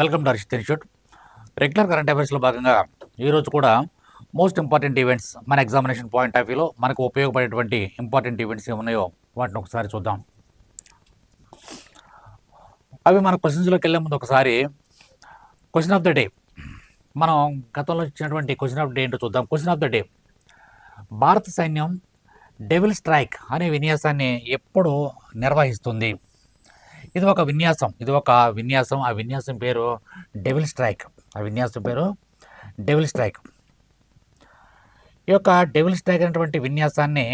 Welcome to Harshit institute. Regular current అఫైర్స్లో భాగంగా ఈరోజు కూడా మోస్ట్ ఇంపార్టెంట్ ఈవెంట్స్ మన ఎగ్జామినేషన్ పాయింట్ ఆఫ్ వ్యూలో మనకు ఉపయోగపడేటువంటి ఇంపార్టెంట్ ఈవెంట్స్ ఏమున్నాయో వాటిని ఒకసారి చూద్దాం. అవి మన క్వశ్చన్స్లోకి వెళ్ళే ముందు ఒకసారి క్వశ్చన్ ఆఫ్ ద డే, మనం గతంలో ఇచ్చినటువంటి క్వశ్చన్ ఆఫ్ డే ఏంటో చూద్దాం. క్వశ్చన్ ఆఫ్ ద డే: భారత సైన్యం డెవిల్ స్ట్రైక్ అనే విన్యాసాన్ని ఎప్పుడు నిర్వహిస్తుంది? ఇది ఒక విన్యాసం. ఆ విన్యాసం పేరు డెవిల్ స్ట్రైక్. ఈ యొక్క డెవిల్ స్ట్రైక్ అనేటువంటి విన్యాసాన్ని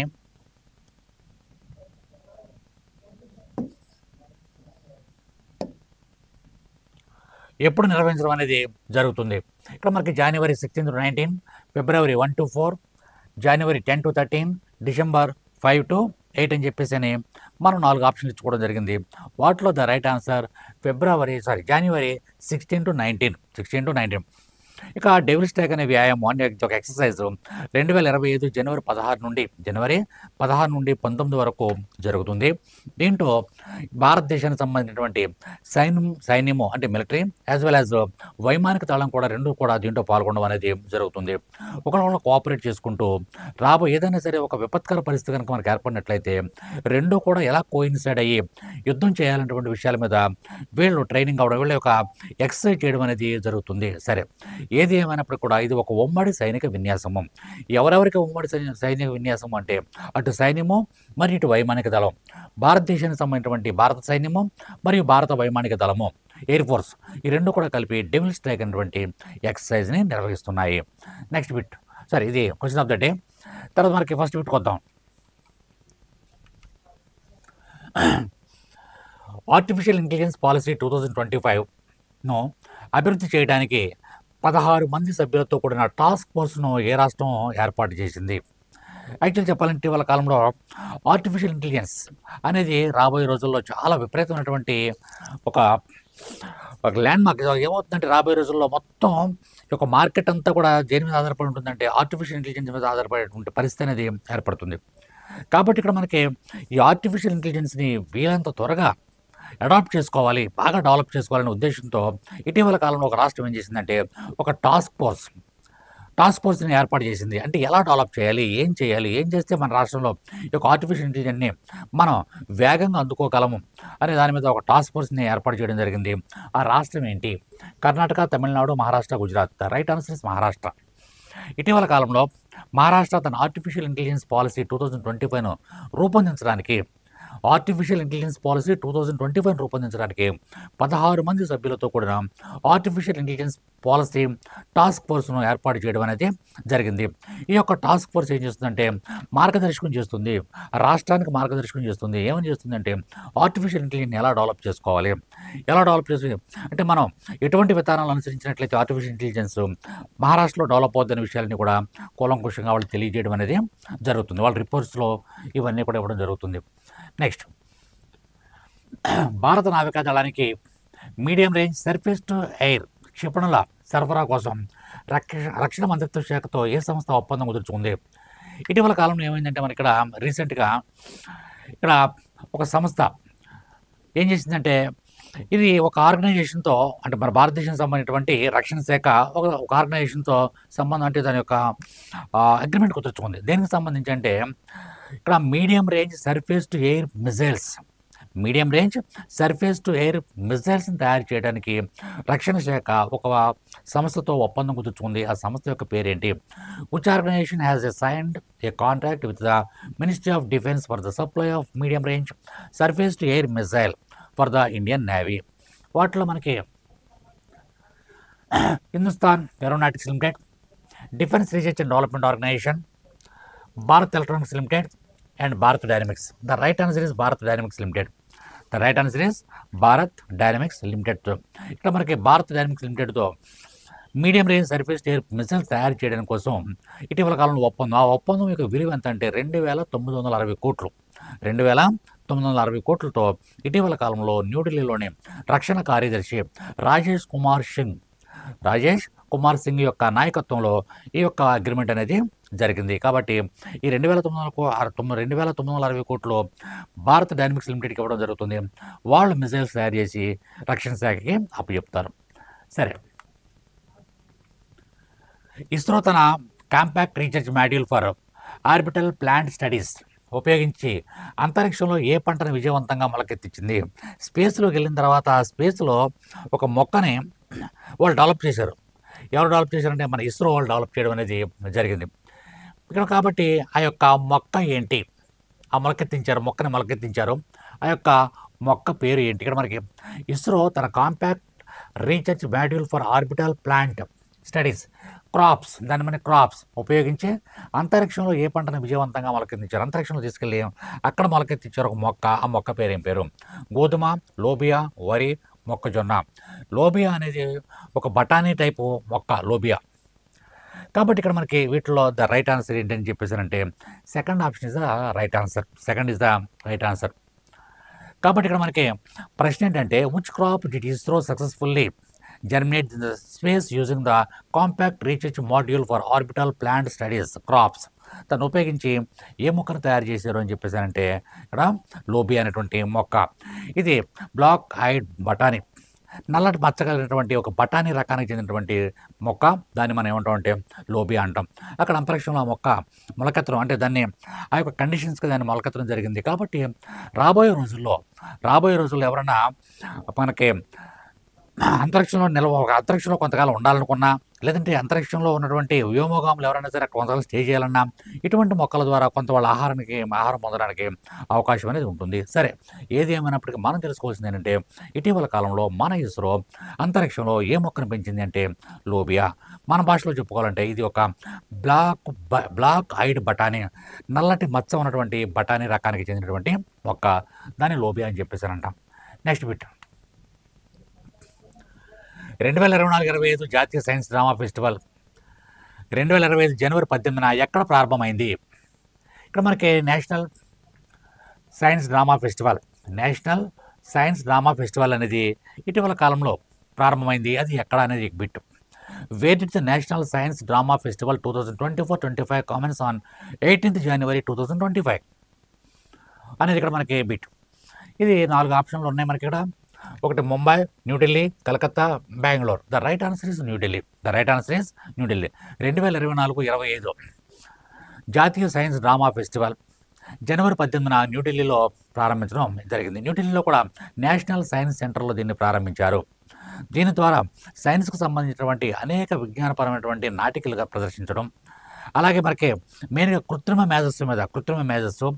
ఎప్పుడు నిర్వహించడం అనేది జరుగుతుంది? ఇక్కడ మనకి జనవరి 16 to 19, February 1 to 4, January 10 to 13, December 5 to 8 అని చెప్పేసి అని మనం 4 ఆప్షన్లు ఇచ్చుకోవడం జరిగింది. వాటిలో the right answer January 16 to 19. ఇక డెవిల్ స్ట్రైక్ అనే వ్యాయామం అనే ఒక ఎక్సర్సైజ్ 2025 జనవరి 16 నుండి 19 వరకు జరుగుతుంది. దీంట్లో భారతదేశానికి సంబంధించినటువంటి సైన్యము అంటే మిలిటరీ యాజ్ వెల్ యాజ్ వైమానిక దళం కూడా రెండు కూడా దీంట్లో పాల్గొనడం అనేది జరుగుతుంది. ఒకరికొకరు కోఆపరేట్ చేసుకుంటూ ఏదైనా సరే ఒక విపత్కర పరిస్థితి కనుక మనకు ఏర్పడినట్లయితే రెండు కూడా ఎలా కోయిన్సైడ్ అయ్యి యుద్ధం చేయాలనేటువంటి విషయాల మీద వీళ్ళు ట్రైనింగ్ అవ్వడం, వీళ్ళ యొక్క ఎక్సర్సైజ్ చేయడం అనేది జరుగుతుంది. సరే, ఏది ఏమైనప్పటికీ కూడా ఇది ఒక ఉమ్మడి సైనిక విన్యాసము. ఎవరెవరికి ఉమ్మడి సైనిక విన్యాసం అంటే అటు సైన్యము మరి ఇటు వైమానిక దళం, భారతదేశానికి సంబంధించినటువంటి భారత సైన్యము మరియు భారత వైమానిక దళము, ఎయిర్ ఫోర్స్, ఈ రెండు కూడా కలిపి డెవిల్ స్ట్రైక్ అనేటువంటి ఎక్సర్సైజ్ని నిర్వహిస్తున్నాయి. నెక్స్ట్ బిట్, ఇది క్వశ్చన్ ఆఫ్ ద డే. తర్వాత మనకి ఫస్ట్ బిట్కి వద్దాం. ఆర్టిఫిషియల్ ఇంటెలిజెన్స్ పాలసీ 2025ను అభివృద్ధి చేయడానికి 16 మంది సభ్యులతో కూడిన టాస్క్ ఫోర్స్ను ఏ రాష్ట్రం ఏర్పాటు చేసింది? యాక్చువల్ చెప్పాలంటే ఇవాళ కాలంలో ఆర్టిఫిషియల్ ఇంటెలిజెన్స్ అనేది రాబోయే రోజుల్లో చాలా విపరీతమైనటువంటి ఒక ల్యాండ్ మార్క్. ఏమవుతుందంటే రాబోయే రోజుల్లో మొత్తం ఒక మార్కెట్ అంతా కూడా దేని మీద ఆధారపడి ఉంటుందంటే ఆర్టిఫిషియల్ ఇంటెలిజెన్స్ మీద ఆధారపడేటువంటి పరిస్థితి అనేది ఏర్పడుతుంది. కాబట్టి ఇక్కడ మనకి ఈ ఆర్టిఫిషియల్ ఇంటెలిజెన్స్ని వీలంత త్వరగా అడాప్ట్ చేసుకోవాలి, బాగా డెవలప్ చేసుకోవాలనే ఉద్దేశంతో ఇటీవల కాలంలో ఒక రాష్ట్రం ఏం చేసిందంటే ఒక టాస్క్ ఫోర్స్ని ఏర్పాటు చేసింది. అంటే ఎలా డెవలప్ చేయాలి, ఏం చేస్తే మన రాష్ట్రంలో ఈ యొక్క ఆర్టిఫిషియల్ ఇంటెలిజెన్స్ని మనం వేగంగా అందుకోగలము అనే దాని మీద ఒక టాస్క్ ఫోర్స్ని ఏర్పాటు చేయడం జరిగింది. ఆ రాష్ట్రం ఏంటి? Karnataka, Tamil Nadu, Maharashtra, Gujarat. The right answer is Maharashtra. ఇటీవల కాలంలో మహారాష్ట్ర తన ఆర్టిఫిషియల్ ఇంటెలిజెన్స్ పాలసీ 2025ను రూపొందించడానికి 16 మంది సభ్యులతో కూడిన ఆర్టిఫిషియల్ ఇంటెలిజెన్స్ పాలసీ టాస్క్ ఫోర్స్ను ఏర్పాటు చేయడం అనేది జరిగింది. ఈ యొక్క టాస్క్ ఫోర్స్ ఏం చేస్తుందంటే మార్గదర్శకం చేస్తుంది, రాష్ట్రానికి మార్గదర్శకం చేస్తుంది. ఏమని చేస్తుందంటే ఆర్టిఫిషియల్ ఇంటెలిజెన్స్ ఎలా డెవలప్ చేసుకోవాలి, అంటే మనం ఎటువంటి విధానాలు అనుసరించినట్లయితే ఆర్టిఫిషియల్ ఇంటెలిజెన్స్ మహారాష్ట్రలో డెవలప్ అవుతున్న విషయాలని కూడా కూలంకుషంగా వాళ్ళు తెలియజేయడం అనేది జరుగుతుంది. వాళ్ళ రిపోర్ట్స్లో ఇవన్నీ కూడా ఇవ్వడం జరుగుతుంది. నెక్స్ట్, భారత నావికా దళానికి medium range surface to air క్షిపణుల సరఫరా కోసం రక్షణ మంత్రిత్వ శాఖతో ఏ సంస్థ ఒప్పందం కుదుర్చుకుంది? ఇటీవల కాలంలో ఏమైందంటే మన ఇక్కడ రీసెంట్గా ఒక సంస్థ ఏం చేసిందంటే ఇది ఒక ఆర్గనైజేషన్తో, అంటే మన భారతదేశానికి సంబంధించినటువంటి రక్షణ శాఖ ఒక ఆర్గనైజేషన్తో సంబంధం, అంటే దాని యొక్క అగ్రిమెంట్ కుదుర్చుకుంది. దేనికి సంబంధించి అంటే ఇక్కడ medium range surface to air మిజైల్స్ని తయారు చేయడానికి రక్షణ శాఖ ఒక సంస్థతో ఒప్పందం కుదుర్చుకుంది. ఆ సంస్థ యొక్క పేరేంటి? Which organisation has signed a contract with the Ministry of Defence for the supply of medium range surface to air missile for the Indian Navy? వాటిలో మనకి Hindustan Aeronautics Limited, Defence Research and Development Organisation, Bharat Electronics Limited and Bharat Dynamics. The right answer is Bharat Dynamics Limited. ఇక్కడ మనకి Bharat Dynamics లిమిటెడ్తో medium range surface air missiles తయారు చేయడం కోసం ఇటీవల కాలంలో ఒప్పందం. ఆ ఒప్పందం యొక్క విలువ ఎంత అంటే 2,960 కోట్లు. 2,960 కోట్లతో ఇటీవల కాలంలో న్యూఢిల్లీలోని రక్షణ కార్యదర్శి రాజేష్ కుమార్ సింగ్ యొక్క నాయకత్వంలో ఈ యొక్క అగ్రిమెంట్ అనేది జరిగింది. కాబట్టి ఈ 2,960 కోట్లు భారత్ డైనమిక్స్ లిమిటెడ్కి ఇవ్వడం జరుగుతుంది. వాళ్ళు మిసైల్స్ తయారు చేసి రక్షణ శాఖకి అప్పచెప్తారు. సరే, ఇస్రో తన compact research module for orbital plant studies ఉపయోగించి అంతరిక్షంలో ఏ పంటను విజయవంతంగా మొలకెత్తించింది? స్పేస్లోకి వెళ్ళిన తర్వాత ఆ స్పేస్లో ఒక మొక్కని వాళ్ళు డెవలప్ చేశారు. ఎవరు డెవలప్ చేశారంటే మన ఇస్రో వాళ్ళు డెవలప్ చేయడం అనేది జరిగింది ఇక్కడ. కాబట్టి ఆ యొక్క మొక్క ఏంటి? ఆ మొక్కని మొలకెత్తించారు. ఆ యొక్క మొక్క పేరు ఏంటి? ఇక్కడ మనకి ఇస్రో తన compact research module for orbital plant studies crops, దాన్ని మన క్రాప్స్ ఉపయోగించి అంతరిక్షంలో ఏ పంటను విజయవంతంగా మొలకెత్తించారు? అంతరిక్షంలో తీసుకెళ్ళి అక్కడ మొలకెత్తించారు ఒక మొక్క. ఆ మొక్క పేరు ఏం పేరు? గోధుమ, లోబియా, వరి, మొక్కజొన్న. లోబియా అనేది ఒక బఠానీ టైపు మొక్క, లోబియా. కాబట్టి ఇక్కడ మనకి వీటిలో ద రైట్ ఆన్సర్ ఏంటని చెప్పేసారంటే second option is the right answer. Second is the right answer. కాబట్టి ఇక్కడ మనకి ప్రశ్న ఏంటంటే which crop did ISRO successfully germinate in the space using the compact research module for orbital plant studies crops. దాన్ని ఉపయోగించి ఏ మొక్కను తయారు చేశారు అని చెప్పేసారంటే ఇక్కడ లోబియా అనేటువంటి మొక్క. ఇది బ్లాక్ ఐడ్ బఠానీ, నల్లటి మచ్చగలిగినటువంటి ఒక బఠానీ రకానికి చెందినటువంటి మొక్క. దాన్ని మనం ఏమంటామంటే లోబియా అంటాం. అక్కడ అంతరిక్షంలో ఆ మొక్క మొలకెత్తడం అంటే దాన్ని ఆ యొక్క కండిషన్స్కి దాన్ని మొలకెత్తడం జరిగింది. కాబట్టి రాబోయే రోజుల్లో ఎవరైనా మనకి అంతరిక్షంలో కొంతకాలం ఉండాలనుకున్నా, లేదంటే అంతరిక్షంలో ఉన్నటువంటి వ్యోమగాములు ఎవరైనా సరే అక్కడ కొంతకాలం స్టే చేయాలన్నా ఇటువంటి మొక్కల ద్వారా కొంత వాళ్ళ ఆహారం పొందడానికి అవకాశం అనేది ఉంటుంది. సరే, ఏది ఏమైనప్పటికీ మనం తెలుసుకోవాల్సింది ఏంటంటే ఇటీవల కాలంలో మన ఇస్రో అంతరిక్షంలో ఏ మొక్కను పెంచింది అంటే లోబియా. మన భాషలో చెప్పుకోవాలంటే ఇది ఒక బ్లాక్ ఐడ్ బఠానీ, నల్లటి మచ్చ ఉన్నటువంటి బఠానీ రకానికి చెందినటువంటి మొక్క. దాన్ని లోబియా అని చెప్పేసారంటాం. నెక్స్ట్ బిట్, 2024-25 జాతీయ సైన్స్ డ్రామా ఫెస్టివల్ 2025 జనవరి 18న ఎక్కడ ప్రారంభమైంది? ఇక్కడ మనకి నేషనల్ సైన్స్ డ్రామా ఫెస్టివల్ అనేది ఇటీవల కాలంలో ప్రారంభమైంది. అది ఎక్కడ అనేది bit. Where did the national science drama festival 2024-25 commence on 18th January 2025 అనేది ఇక్కడ మనకి బిట్. ఇది 4 ఆప్షన్లు ఉన్నాయి మనకి ఇక్కడ. ఒకటి Mumbai, New Delhi, Calcutta, Bengaluru. The right answer is New Delhi. 2024-25 జాతీయ సైన్స్ డ్రామా ఫెస్టివల్ జనవరి 18న న్యూఢిల్లీలో ప్రారంభించడం జరిగింది. న్యూఢిల్లీలో కూడా నేషనల్ సైన్స్ సెంటర్లో దీన్ని ప్రారంభించారు. దీని ద్వారా సైన్స్కు సంబంధించినటువంటి అనేక విజ్ఞానపరమైనటువంటి నాటికలుగా ప్రదర్శించడం, అలాగే మనకి మెయిన్గా కృత్రిమ మేధస్సు,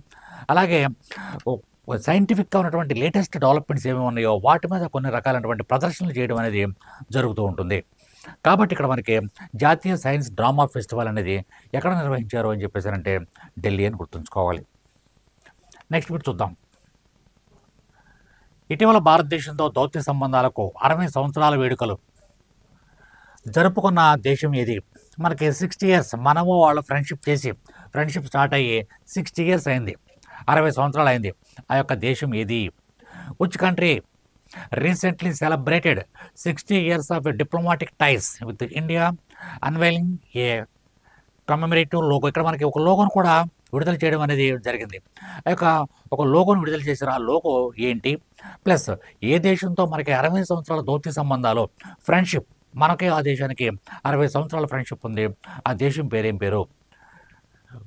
అలాగే సైంటిఫిక్గా ఉన్నటువంటి లేటెస్ట్ డెవలప్మెంట్స్ ఏమేమి ఉన్నాయో వాటి మీద కొన్ని రకాలైనటువంటి ప్రదర్శనలు చేయడం అనేది జరుగుతూ ఉంటుంది. కాబట్టి ఇక్కడ మనకి జాతీయ సైన్స్ డ్రామా ఫెస్టివల్ అనేది ఎక్కడ నిర్వహించారు అని చెప్పేసారంటే ఢిల్లీ అని గుర్తుంచుకోవాలి. నెక్స్ట్ బిట్ చూద్దాం. ఇటీవల భారతదేశంతో దౌత్య సంబంధాలకు 60 సంవత్సరాల వేడుకలు జరుపుకున్న దేశం ఏది? మనకి 60 years మనము వాళ్ళు ఫ్రెండ్షిప్ స్టార్ట్ అయ్యి 60 years అయింది, 60 సంవత్సరాలు అయింది. ఆ యొక్క దేశం ఏది? Which country recently celebrated 60 years of diplomatic ties with India unveiling a commemorative logo. ఇక్కడ మనకి ఒక లోగోను కూడా విడుదల చేయడం అనేది జరిగింది. ఆ యొక్క ఒక లోగోను విడుదల చేశారు. ఆ లోగో ఏంటి? ప్లస్ ఏ దేశంతో మనకి 60 సంవత్సరాల దౌత్య సంబంధాలు, ఫ్రెండ్షిప్, మనకి ఆ దేశానికి 60 సంవత్సరాల ఫ్రెండ్షిప్ ఉంది. ఆ దేశం పేరేం పేరు?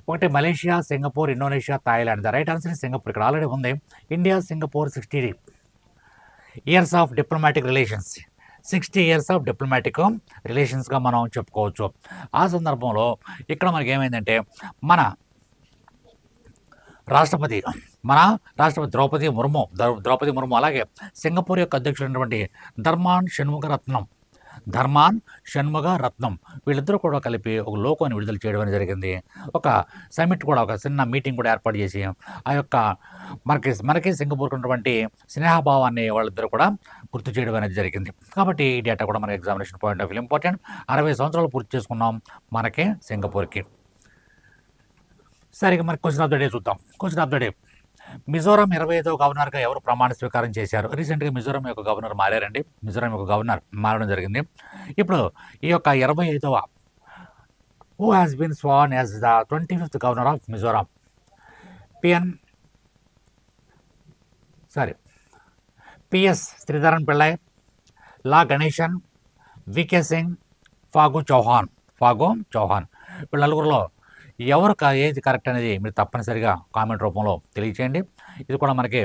ఒకటి Malaysia, Singapore, Indonesia, Thailand. The right answer is Singapore. ఇక్కడ ఆల్రెడీ ఉంది. India Singapore 60 years of diplomatic relations, 60 years of diplomatic రిలేషన్స్గా మనం చెప్పుకోవచ్చు. ఆ సందర్భంలో ఇక్కడ మనకి ఏమైందంటే మన రాష్ట్రపతి ద్రౌపది ముర్ము అలాగే సింగపూర్ యొక్క అధ్యక్షుడైనటువంటి ధర్మాన్ షణ్ముగ రత్నం వీళ్ళిద్దరూ కూడా కలిపి ఒక లోగోని విడుదల చేయడం అనేది జరిగింది. ఒక సమిట్ కూడా, ఒక చిన్న మీటింగ్ కూడా ఏర్పాటు చేసి ఆ యొక్క మనకి సింగపూర్కి ఉన్నటువంటి స్నేహభావాన్ని వాళ్ళిద్దరూ కూడా గుర్తు చేయడం అనేది జరిగింది. కాబట్టి ఈ డేటా కూడా మనకి examination point of view important. 60 సంవత్సరాలు పూర్తి చేసుకున్నాం మనకి సింగపూర్కి. సరిగా మనకి క్వశ్చన్ ఆఫ్ ద డే చూద్దాం. Question of the day, Mizoram 25వ గవర్నర్గా ఎవరు ప్రమాణ స్వీకారం చేశారు? రీసెంట్గా మిజోరాం యొక్క గవర్నర్ మారారండి. మిజోరాం యొక్క గవర్నర్ మారడం జరిగింది. ఇప్పుడు ఈ యొక్క 25వ who has been sworn as the 25th governor of Mizoram? PS Sreedharan Pillai, La Ganesan, VK Singh, Fagu Chauhan వీళ్ళ నలుగురిలో ఏది కరెక్ట్ అనేది మీరు తప్పనిసరిగా కామెంట్ రూపంలో తెలియచేయండి. ఇది కూడా మనకి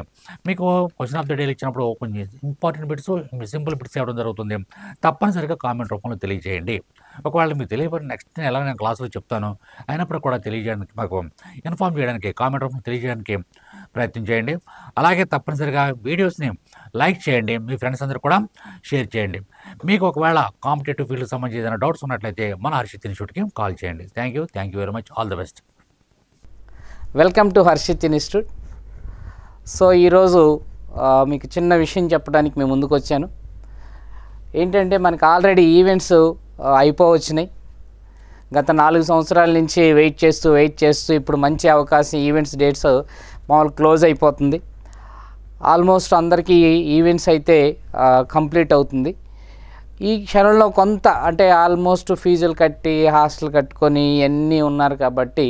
మీకు క్వశ్చన్ ఆఫ్ ద డేలు ఇచ్చినప్పుడు కొంచెం ఇంపార్టెంట్ బిట్స్, సింపుల్ బిట్స్ ఇవ్వడం జరుగుతుంది. తప్పనిసరిగా కామెంట్ రూపంలో తెలియజేయండి. ఒకవేళ మీకు తెలియకపోతే నెక్స్ట్ ఎలా నేను క్లాసులో చెప్తాను అయినప్పుడు కూడా తెలియజేయడానికి, మాకు ఇన్ఫార్మ్ చేయడానికి, కామెంట్ రూపంలో తెలియజేయడానికి ప్రయత్నం చేయండి. అలాగే తప్పనిసరిగా వీడియోస్ని లైక్ చేయండి, మీ ఫ్రెండ్స్ అందరూ కూడా షేర్ చేయండి. మీకు ఒకవేళ కాంపిటేటివ్ ఫీల్డ్కి సంబంధించి ఏదైనా డౌట్స్ ఉన్నట్లయితే మన హర్షిత్ ఇన్స్టిట్యూట్కి కాల్ చేయండి. Thank you very much. All the best. Welcome to Harshit Institute. So ఈరోజు మీకు చిన్న విషయం చెప్పడానికి మేము ముందుకు వచ్చాను. ఏంటంటే మనకు ఆల్రెడీ ఈవెంట్స్ అయిపోవచ్చినాయి. గత 4 సంవత్సరాల నుంచి వెయిట్ చేస్తూ ఇప్పుడు మంచి అవకాశం, ఈవెంట్స్ డేట్స్ మామూలు క్లోజ్ అయిపోతుంది. ఆల్మోస్ట్ అందరికీ ఈవెంట్స్ అయితే కంప్లీట్ అవుతుంది. ఈ క్షణంలో కొంత అంటే ఆల్మోస్ట్ ఫీజులు కట్టి హాస్టల్ కట్టుకొని ఇవన్నీ ఉన్నారు కాబట్టి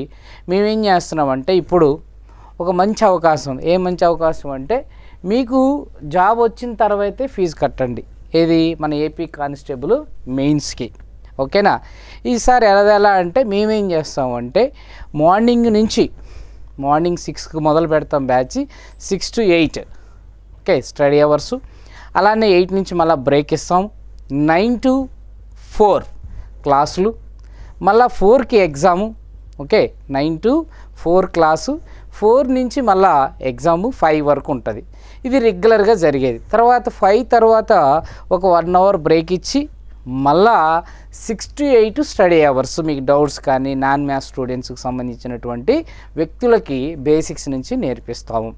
మేమేం చేస్తున్నామంటే ఇప్పుడు ఒక మంచి అవకాశం. ఏ మంచి అవకాశం అంటే మీకు జాబ్ వచ్చిన తర్వాతే ఫీజు కట్టండి. ఏది మన ఏపీ కానిస్టేబుల్ మెయిన్స్కి. ఓకేనా? ఈసారి ఎలా అంటే మేమేం చేస్తామంటే మార్నింగ్ 6కి మొదలు పెడతాం batch, 6 to 8 okay study hours. అలానే 8 నుంచి మళ్ళీ బ్రేక్ ఇస్తాం. 9 to 4 క్లాసులు, మళ్ళీ 4కి ఎగ్జాము. ఓకే 9 to 4 క్లాసు, 4 నుంచి మళ్ళీ ఎగ్జాము 5 వరకు ఉంటుంది. ఇది రెగ్యులర్గా జరిగేది. తర్వాత 5 తర్వాత ఒక 1 hour బ్రేక్ ఇచ్చి మళ్ళా 6 to 8 స్టడీ అవర్స్. మీకు డౌట్స్ కానీ నాన్ మ్యాథ్స్ స్టూడెంట్స్కి సంబంధించినటువంటి వ్యక్తులకి బేసిక్స్ నుంచి నేర్పిస్తాము.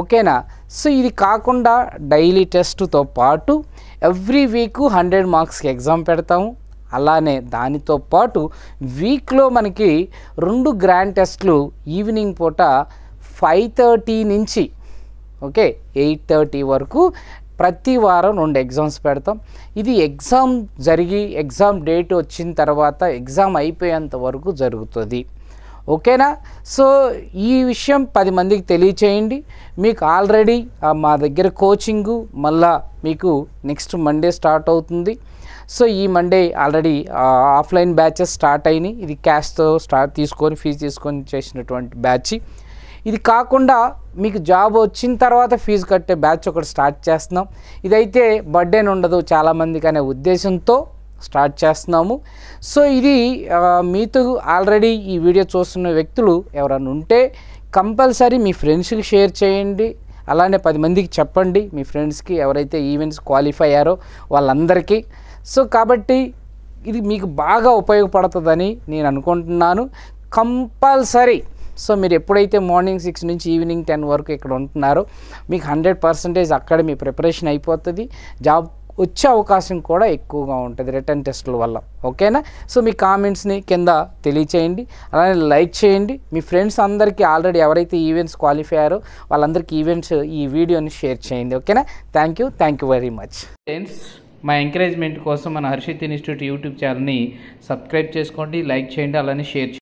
ఓకేనా? సో ఇది కాకుండా డైలీ టెస్ట్తో పాటు ఎవ్రీ వీక్ 100 మార్క్స్కి ఎగ్జామ్ పెడతాము. అలానే దానితో పాటు వీక్లో మనకి 2 గ్రాండ్ టెస్ట్లు ఈవినింగ్ పూట 5:30 నుంచి 8:30 వరకు ప్రతి వారం 2 ఎగ్జామ్స్ పెడతాం. ఇది ఎగ్జామ్ జరిగి ఎగ్జామ్ డేట్ వచ్చిన తర్వాత ఎగ్జామ్ అయిపోయేంత వరకు జరుగుతుంది. ఓకేనా? సో ఈ విషయం 10 మందికి తెలియచేయండి. మీకు ఆల్రెడీ మా దగ్గర కోచింగు మళ్ళా మీకు నెక్స్ట్ మండే స్టార్ట్ అవుతుంది. సో ఈ Monday already offline batches start అయినాయి. ఇది క్యాష్తో ఫీజు తీసుకొని చేసినటువంటి బ్యాచ్. ఇది కాకుండా మీకు జాబ్ వచ్చిన తర్వాత ఫీజు కట్టే బ్యాచ్ ఒకటి స్టార్ట్ చేస్తున్నాం. ఇదైతే బర్డెన్ ఉండదు చాలామందికి అనే ఉద్దేశంతో స్టార్ట్ చేస్తున్నాము. సో ఇది మీతో ఆల్రెడీ ఈ వీడియో చూస్తున్న వ్యక్తులు ఎవరైనా ఉంటే కంపల్సరీ మీ ఫ్రెండ్స్కి షేర్ చేయండి. అలానే 10 మందికి చెప్పండి, మీ ఫ్రెండ్స్కి ఎవరైతే ఈవెంట్స్ క్వాలిఫై అయ్యారో వాళ్ళందరికీ. సో కాబట్టి ఇది మీకు బాగా ఉపయోగపడుతుందని నేను అనుకుంటున్నాను. కంపల్సరీ సో మీరు ఎప్పుడైతే మార్నింగ్ 6 నుంచి ఈవినింగ్ 10 వరకు ఇక్కడ ఉంటున్నారో మీకు 100% అక్కడ మీ ప్రిపరేషన్ అయిపోతుంది. జాబ్ వచ్చే అవకాశం కూడా ఎక్కువగా ఉంటుంది రిటర్న్ టెస్టుల వల్ల. ఓకేనా? సో మీ కామెంట్స్ని కింద తెలియచేయండి, అలానే లైక్ చేయండి. మీ ఫ్రెండ్స్ అందరికీ ఆల్రెడీ ఎవరైతే ఈవెంట్స్ క్వాలిఫై అయ్యారో వాళ్ళందరికీ ఈ వీడియోని షేర్ చేయండి. ఓకేనా? Thank you very much. Friends, మా ఎంకరేజ్మెంట్ కోసం మన హర్షిత్ ఇన్స్టిట్యూట్ యూట్యూబ్ ఛానల్ని సబ్స్క్రైబ్ చేసుకోండి, లైక్ చేయండి, అలానే షేర్ చేయండి.